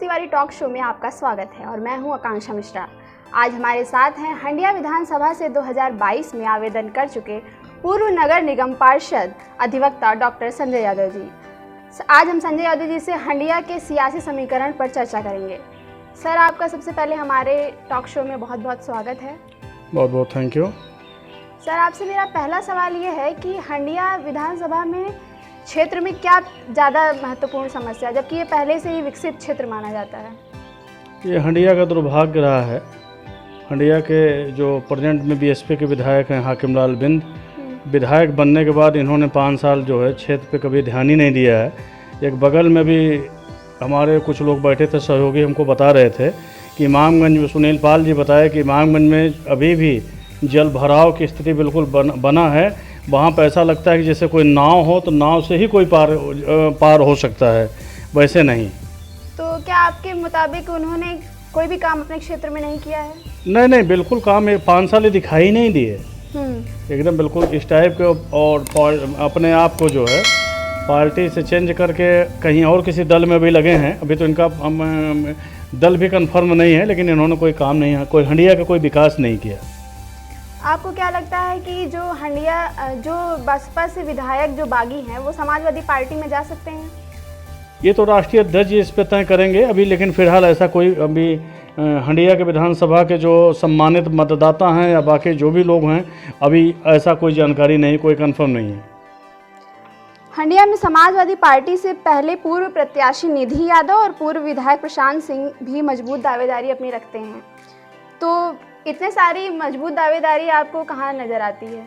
Tiwari talk show में आपका स्वागत है और मैं हूं आकांक्षा मिश्रा। आज हमारे साथ हैं हंडिया विधानसभा से 2022 में आवेदन कर चुके पूर्व नगर निगम पार्षद अधिवक्ता डॉक्टर संजय यादव जी। आज हम संजय यादव जी से हंडिया के सियासी समीकरण पर चर्चा करेंगे। सर, आपका सबसे पहले हमारे टॉक शो में बहुत बहुत स्वागत है। बहुत बहुत थैंक यू। सर, आपसे मेरा पहला सवाल ये है कि हंडिया विधानसभा में क्षेत्र में क्या ज़्यादा महत्वपूर्ण समस्या है, जबकि ये पहले से ही विकसित क्षेत्र माना जाता है? ये हंडिया का दुर्भाग्य रहा है। हंडिया के जो प्रेजेंट में बीएसपी के विधायक हैं हाकिमलाल बिंद, विधायक बनने के बाद इन्होंने 5 साल जो है क्षेत्र पे कभी ध्यान ही नहीं दिया है। एक बगल में भी हमारे कुछ लोग बैठे थे, सहयोगी हमको बता रहे थे कि इमामगंज में सुनील पाल जी बताए कि इमामगंज में अभी भी जल भराव की स्थिति बिल्कुल बना है। वहाँ पर ऐसा लगता है कि जैसे कोई नाव हो तो नाव से ही कोई पार हो सकता है, वैसे नहीं। तो क्या आपके मुताबिक उन्होंने कोई भी काम अपने क्षेत्र में नहीं किया है? नहीं, बिल्कुल काम 5 साल दिखाई नहीं दिए एकदम बिल्कुल इस टाइप के। और अपने आप को जो है पार्टी से चेंज करके कहीं और किसी दल में भी लगे हैं। अभी तो इनका दल भी कंफर्म नहीं है, लेकिन इन्होंने कोई काम नहीं, कोई हंडिया का कोई विकास नहीं किया। आपको क्या लगता है कि जो हंडिया जो बसपा से विधायक जो बागी हैं वो समाजवादी पार्टी में जा सकते हैं? ये तो राष्ट्रीय अध्यक्ष जी इस पर तय करेंगे अभी, लेकिन फिलहाल ऐसा कोई अभी हंडिया के विधानसभा के जो सम्मानित मतदाता हैं या बाकी जो भी लोग हैं, अभी ऐसा कोई जानकारी नहीं, कोई कंफर्म नहीं है। हंडिया में समाजवादी पार्टी से पहले पूर्व प्रत्याशी निधि यादव और पूर्व विधायक प्रशांत सिंह भी मजबूत दावेदारी अपनी रखते हैं, तो इतने सारी मजबूत दावेदारी आपको कहाँ नज़र आती है?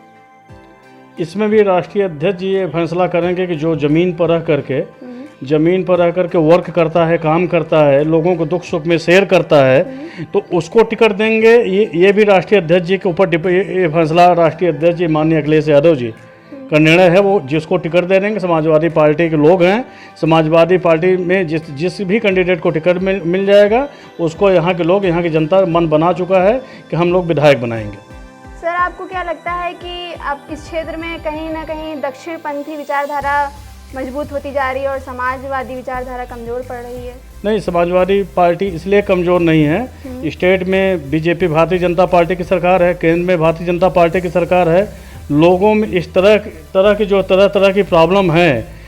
इसमें भी राष्ट्रीय अध्यक्ष जी ये फैसला करेंगे कि जो ज़मीन पर रह करके वर्क करता है, काम करता है, लोगों को दुख सुख में शेयर करता है, तो उसको टिकट देंगे। ये भी राष्ट्रीय अध्यक्ष जी के ऊपर ये फैसला राष्ट्रीय अध्यक्ष जी माननीय अखिलेश यादव जी का निर्णय है। वो जिसको टिकट दे देंगे, समाजवादी पार्टी के लोग हैं, समाजवादी पार्टी में जिस भी कैंडिडेट को टिकट मिल जाएगा उसको यहाँ के लोग, यहाँ की जनता मन बना चुका है कि हम लोग विधायक बनाएंगे। सर, आपको क्या लगता है कि अब इस क्षेत्र में कहीं ना कहीं दक्षिणपंथी विचारधारा मजबूत होती जा रही है और समाजवादी विचारधारा कमज़ोर पड़ रही है? नहीं, समाजवादी पार्टी इसलिए कमज़ोर नहीं है। स्टेट में बीजेपी भारतीय जनता पार्टी की सरकार है, केंद्र में भारतीय जनता पार्टी की सरकार है। लोगों में इस तरह की जो तरह की प्रॉब्लम है,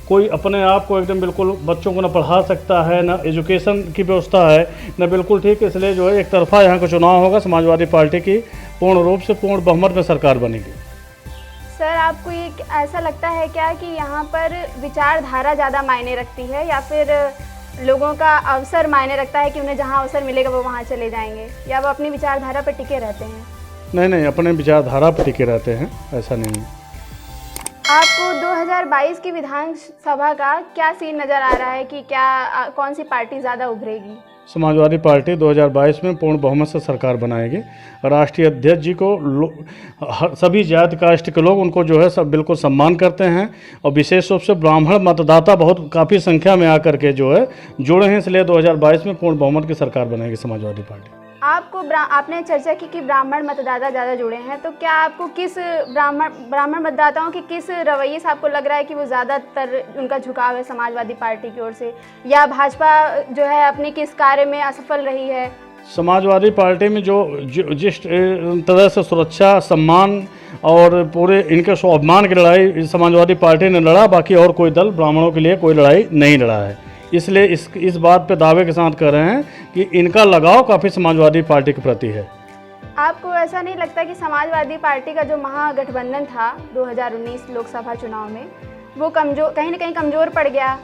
कोई अपने आप को एकदम बिल्कुल बच्चों को न पढ़ा सकता है, ना एजुकेशन की व्यवस्था है, न बिल्कुल ठीक। इसलिए जो है एक तरफा यहाँ का चुनाव होगा, समाजवादी पार्टी की पूर्ण रूप से पूर्ण बहुमत में सरकार बनेगी। सर, आपको ये ऐसा लगता है क्या कि यहाँ पर विचारधारा ज़्यादा मायने रखती है या फिर लोगों का अवसर मायने रखता है कि उन्हें जहाँ अवसर मिलेगा वो वहाँ चले जाएंगे, या वो अपनी विचारधारा पर टिके रहते हैं? नहीं, अपने विचारधारा पर टिके रहते हैं, ऐसा नहीं है। आपको 2022 की विधानसभा का क्या सीन नज़र आ रहा है कि कौन सी पार्टी ज़्यादा उभरेगी? समाजवादी पार्टी 2022 में पूर्ण बहुमत से सरकार बनाएगी। राष्ट्रीय अध्यक्ष जी को सभी जाति कास्ट के लोग उनको जो है सब बिल्कुल सम्मान करते हैं, और विशेष रूप से ब्राह्मण मतदाता काफ़ी संख्या में आकर के जो है जुड़े हैं, इसलिए 2022 में पूर्ण बहुमत की सरकार बनेगी समाजवादी पार्टी। आपने चर्चा की कि ब्राह्मण मतदाता ज़्यादा जुड़े हैं, तो क्या आपको किस ब्राह्मण मतदाताओं के किस रवैये से आपको लग रहा है कि वो ज़्यादातर उनका झुकाव है समाजवादी पार्टी की ओर से, या भाजपा जो है अपने किस कार्य में असफल रही है? समाजवादी पार्टी में जिस तरह से सुरक्षा, सम्मान और पूरे इनके स्वाभिमान की लड़ाई समाजवादी पार्टी ने लड़ा, बाकी और कोई दल ब्राह्मणों के लिए कोई लड़ाई नहीं लड़ा है। इसलिए इस बात पे दावे के साथ कह रहे हैं कि इनका लगाव काफ़ी समाजवादी पार्टी के प्रति है। आपको ऐसा नहीं लगता कि समाजवादी पार्टी का जो महागठबंधन था 2019 लोकसभा चुनाव में, वो कहीं ना कहीं कमज़ोर पड़ गया?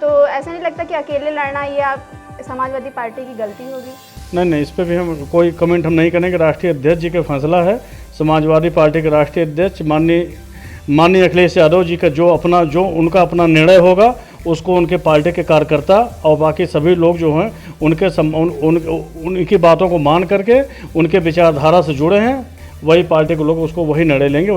तो ऐसा नहीं लगता कि अकेले लड़ना ये समाजवादी पार्टी की गलती होगी? नहीं, इस पर भी हम कोई कमेंट हम नहीं करेंगे। राष्ट्रीय अध्यक्ष जी का फैसला है। समाजवादी पार्टी के राष्ट्रीय अध्यक्ष माननीय अखिलेश यादव जी का जो उनका अपना निर्णय होगा, उसको उनके पार्टी के कार्यकर्ता और बाकी सभी लोग जो हैं उनकी बातों को मान करके उनके विचारधारा से जुड़े हैं, वही पार्टी के लोग उसको वही निर्णय लेंगे।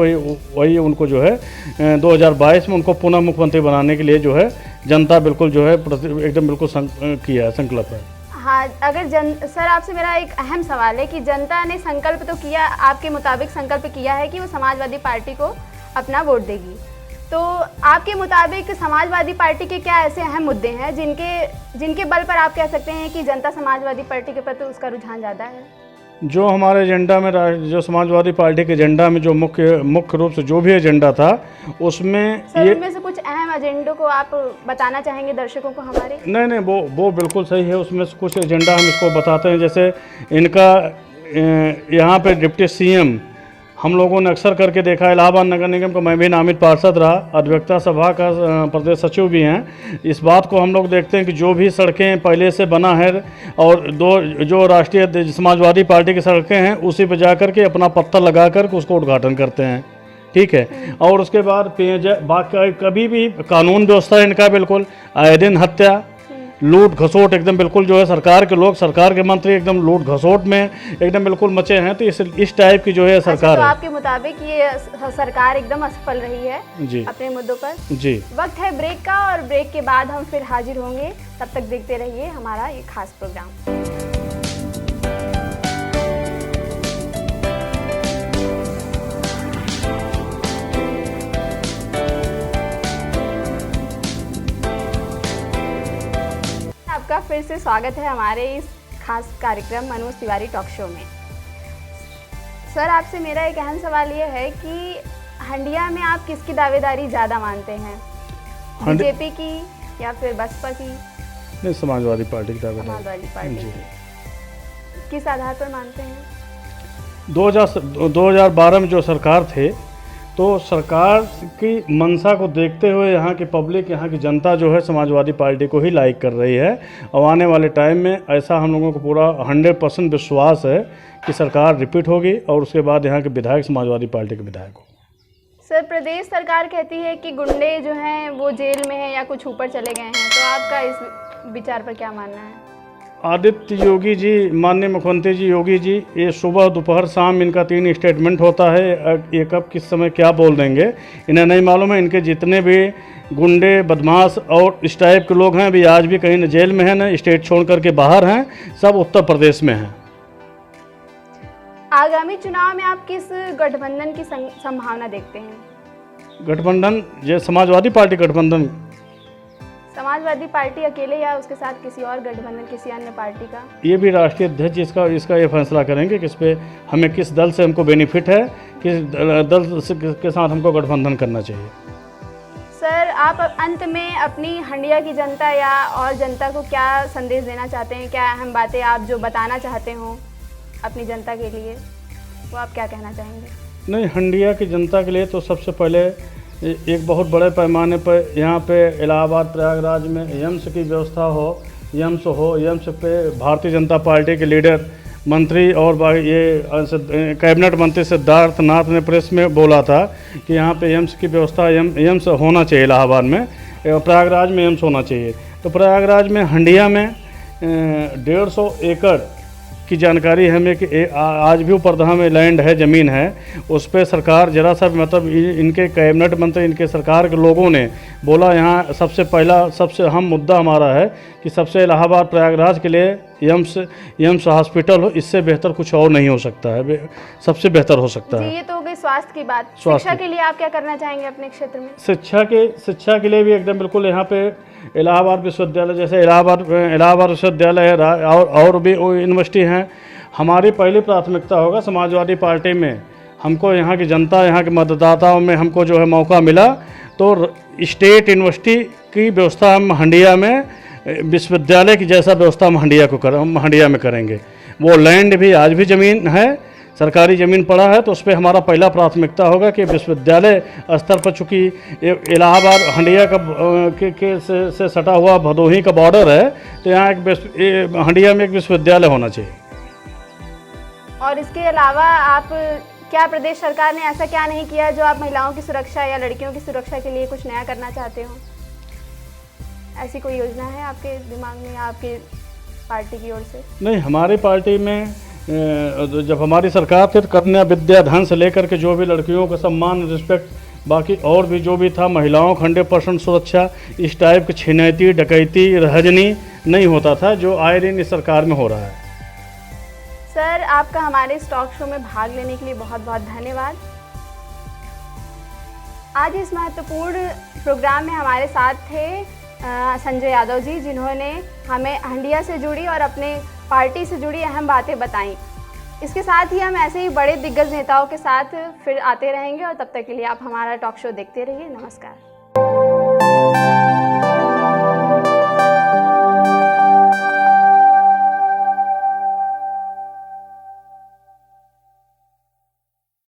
वही उनको जो है 2022 में उनको पुनः मुख्यमंत्री बनाने के लिए जो है जनता बिल्कुल जो है एकदम बिल्कुल संकल्प है। हाँ, सर, आपसे मेरा एक अहम सवाल है कि जनता ने संकल्प तो किया, आपके मुताबिक संकल्प किया है कि वो समाजवादी पार्टी को अपना वोट देगी, तो आपके मुताबिक समाजवादी पार्टी के क्या ऐसे अहम मुद्दे हैं जिनके बल पर आप कह सकते हैं कि जनता समाजवादी पार्टी के प्रति उसका रुझान ज़्यादा है? जो हमारे एजेंडा में जो समाजवादी पार्टी के एजेंडा में जो मुख्य रूप से जो भी एजेंडा था उसमें सर, उनमें से कुछ अहम एजेंडों को आप बताना चाहेंगे दर्शकों को हमारे? नहीं, वो बिल्कुल सही है। उसमें से कुछ एजेंडा हम इसको बताते हैं। जैसे इनका यहाँ पे डिप्टी सीएम हम लोगों ने अक्सर करके देखा। इलाहाबाद नगर निगम का मैं भी नामित पार्षद रहा, अधिवक्ता सभा का प्रदेश सचिव भी हैं। इस बात को हम लोग देखते हैं कि जो भी सड़कें पहले से बना है और जो राष्ट्रीय समाजवादी पार्टी की सड़कें हैं उसी पर जा कर के अपना पत्थर लगा कर के उसको उद्घाटन करते हैं, ठीक है। और उसके बाद बाकी कभी भी कानून व्यवस्था इनका बिल्कुल आए दिन हत्या लूट घसोट एकदम बिल्कुल जो है सरकार के लोग, सरकार के मंत्री एकदम लूट घसोट में एकदम बिल्कुल मचे हैं। तो इस टाइप की जो है सरकार तो है। आपके मुताबिक ये सरकार एकदम असफल रही है जी अपने मुद्दों पर? जी। वक्त है ब्रेक का और ब्रेक के बाद हम फिर हाजिर होंगे। तब तक देखते रहिए हमारा ये खास प्रोग्राम। आपका फिर से स्वागत है हमारे इस खास कार्यक्रम मनोज तिवारी टॉक शो में। सर, आपसे मेरा एक अहम सवाल ये है कि हंडिया में आप किसकी दावेदारी ज़्यादा मानते हैं, बीजेपी की या फिर बसपा की? नहीं, समाजवादी पार्टी की दावेदारी। समाजवादी पार्टी की। किस आधार पर मानते हैं? 2012 में जो सरकार थे तो सरकार की मंशा को देखते हुए यहाँ की पब्लिक, यहाँ की जनता जो है समाजवादी पार्टी को ही लाइक कर रही है। और आने वाले टाइम में ऐसा हम लोगों को पूरा 100% विश्वास है कि सरकार रिपीट होगी और उसके बाद यहाँ के विधायक समाजवादी पार्टी के विधायक हो। सर, प्रदेश सरकार कहती है कि गुंडे जो हैं वो जेल में हैं या कुछ ऊपर चले गए हैं, तो आपका इस विचार पर क्या मानना है? आदित्य योगी जी, माननीय मुख्यमंत्री जी योगी जी, ये सुबह दोपहर शाम इनका 3 स्टेटमेंट होता है। ये कब किस समय क्या बोल देंगे इन्हें नहीं मालूम है। इनके जितने भी गुंडे बदमाश और इस टाइप के लोग हैं अभी आज भी कहीं न जेल में हैं न स्टेट छोड़ करके बाहर हैं, सब उत्तर प्रदेश में हैं। आगामी चुनाव में आप किस गठबंधन की संभावना देखते हैं? गठबंधन जो समाजवादी पार्टी गठबंधन, समाजवादी पार्टी अकेले या उसके साथ किसी और गठबंधन, किसी अन्य पार्टी का? ये भी राष्ट्रीय अध्यक्ष इसका ये फैसला करेंगे कि इस पे हमें किस दल से हमको बेनिफिट है, किस दल के साथ हमको गठबंधन करना चाहिए। सर, आप अंत में अपनी हंडिया की जनता या और जनता को क्या संदेश देना चाहते हैं? क्या अहम बातें आप जो बताना चाहते हो अपनी जनता के लिए, वो आप क्या कहना चाहेंगे? नहीं, हंडिया की जनता के लिए तो सबसे पहले एक बहुत बड़े पैमाने पर यहाँ पे इलाहाबाद प्रयागराज में एम्स की व्यवस्था हो, एम्स पे भारतीय जनता पार्टी के लीडर मंत्री और ये कैबिनेट मंत्री सिद्धार्थ नाथ ने प्रेस में बोला था कि यहाँ पे एम्स की व्यवस्था, एम्स होना चाहिए इलाहाबाद में, प्रयागराज में एम्स होना चाहिए। तो प्रयागराज में हंडिया में 150 एकड़ की जानकारी हमें कि आज भी ऊपरदहा में लैंड है, ज़मीन है, उस पर सरकार जरा सा मतलब इनके कैबिनेट मंत्री, इनके सरकार के लोगों ने बोला यहाँ सबसे अहम मुद्दा हमारा है कि सबसे इलाहाबाद प्रयागराज के लिए एम्स हॉस्पिटल हो, इससे बेहतर कुछ और नहीं हो सकता है, सबसे बेहतर हो सकता है। ये तो हो गई स्वास्थ्य की बात। शिक्षा के लिए आप क्या करना चाहेंगे अपने क्षेत्र में? शिक्षा के लिए भी एकदम बिल्कुल यहाँ पे इलाहाबाद विश्वविद्यालय, जैसे इलाहाबाद विश्वविद्यालय है और भी यूनिवर्सिटी हैं। हमारी पहली प्राथमिकता होगा समाजवादी पार्टी में, हमको यहाँ की जनता, यहाँ के मतदाताओं में हमको जो है मौका मिला तो स्टेट यूनिवर्सिटी की व्यवस्था हम हंडिया में, विश्वविद्यालय की जैसा व्यवस्था हम हंडिया में करेंगे। वो लैंड भी आज भी ज़मीन है, सरकारी ज़मीन पड़ा है, तो उस पर हमारा पहला प्राथमिकता होगा कि विश्वविद्यालय स्तर पर, चूँकि इलाहाबाद हंडिया से सटा हुआ भदोही का बॉर्डर है, तो यहाँ हंडिया में एक विश्वविद्यालय होना चाहिए। और इसके अलावा आप क्या प्रदेश सरकार ने ऐसा क्या नहीं किया जो आप महिलाओं की सुरक्षा या लड़कियों की सुरक्षा के लिए कुछ नया करना चाहते हो? ऐसी कोई योजना है आपके दिमाग में या आपके पार्टी की ओर से? नहीं, हमारी पार्टी में जब हमारी सरकार थी तो कन्या विद्या धन से लेकर के जो भी लड़कियों का सम्मान, रिस्पेक्ट, बाकी और भी जो भी था, महिलाओं को 100% सुरक्षा, इस टाइप की छिनैती, डकैती, रहजनी नहीं होता था जो आए दिन इस सरकार में हो रहा है। सर, आपका हमारे इस टॉक शो में भाग लेने के लिए बहुत बहुत धन्यवाद। आज इस महत्वपूर्ण प्रोग्राम में हमारे साथ थे संजय यादव जी, जिन्होंने हमें हंडिया से जुड़ी और अपने पार्टी से जुड़ी अहम बातें बताईं। इसके साथ ही हम ऐसे ही बड़े दिग्गज नेताओं के साथ फिर आते रहेंगे और तब तक के लिए आप हमारा टॉक शो देखते रहिए। नमस्कार।